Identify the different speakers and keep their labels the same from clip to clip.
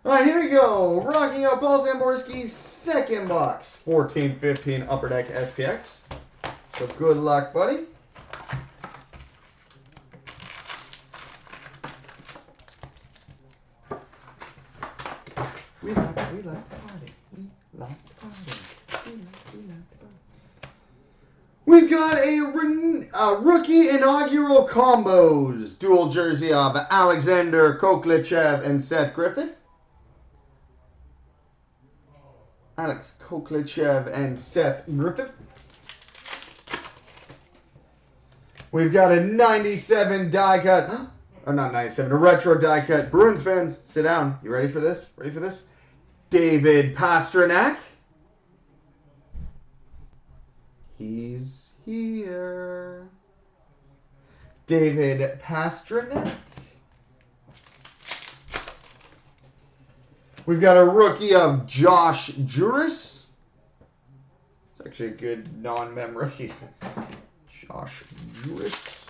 Speaker 1: All right, here we go. Rocking out PaulSamborski's second box. 14-15 Upper Deck SPX. So good luck, buddy. We like to party. We like to party. We've got a rookie inaugural combos. Dual jersey of Alexander Koklchev and Seth Griffith. Alex Koklchev and Seth Griffith. We've got a 97 die cut. Oh, not 97. A retro die cut. Bruins fans, sit down. You ready for this? Ready for this? David Pastrnak. He's here. David Pastrnak. We've got a rookie of Josh Juris. It's actually a good non-mem rookie. Josh Juris.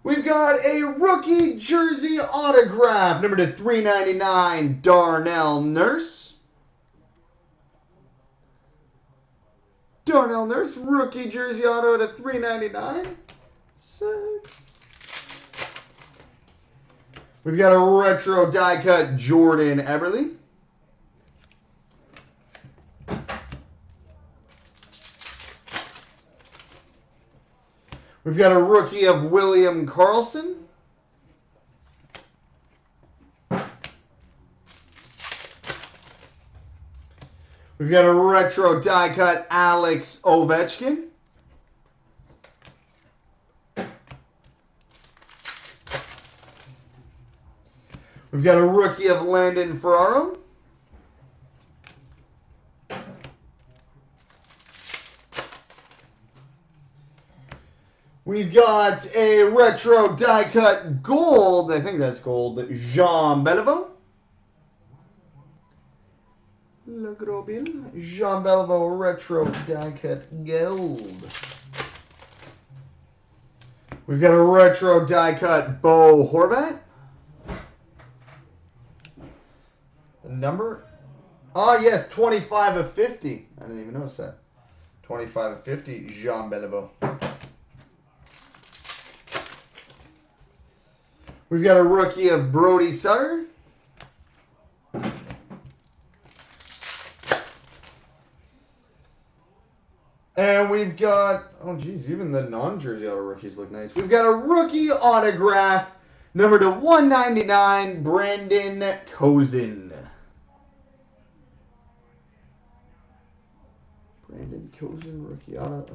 Speaker 1: We've got a rookie jersey autograph, number to 399, Darnell Nurse. Darnell Nurse, rookie jersey auto to 399. Sick. We've got a retro die cut Jordan Eberle. We've got a rookie of William Karlsson. We've got a retro die cut Alex Ovechkin. We've got a rookie of Landon Ferraro. We've got a retro die cut gold, I think that's gold, Jean Beliveau. Le Gros Bill. Jean Beliveau retro die cut gold. We've got a retro die cut Bo Horvat. The number? Oh, yes, 25 of 50. I didn't even notice that. 25 of 50, Jean Beliveau. We've got a rookie of Brody Sutter. And we've got, oh geez, even the non-jersey auto rookies look nice. We've got a rookie autograph, number to 199, Brandon Kozin. Brandon Kozin, rookie auto.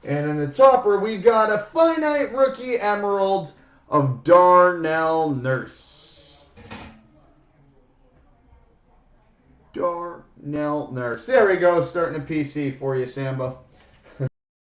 Speaker 1: And in the topper, we've got a finite rookie emerald of Darnell Nurse. Darnell Nurse. There we go, starting a PC for you, Sambo.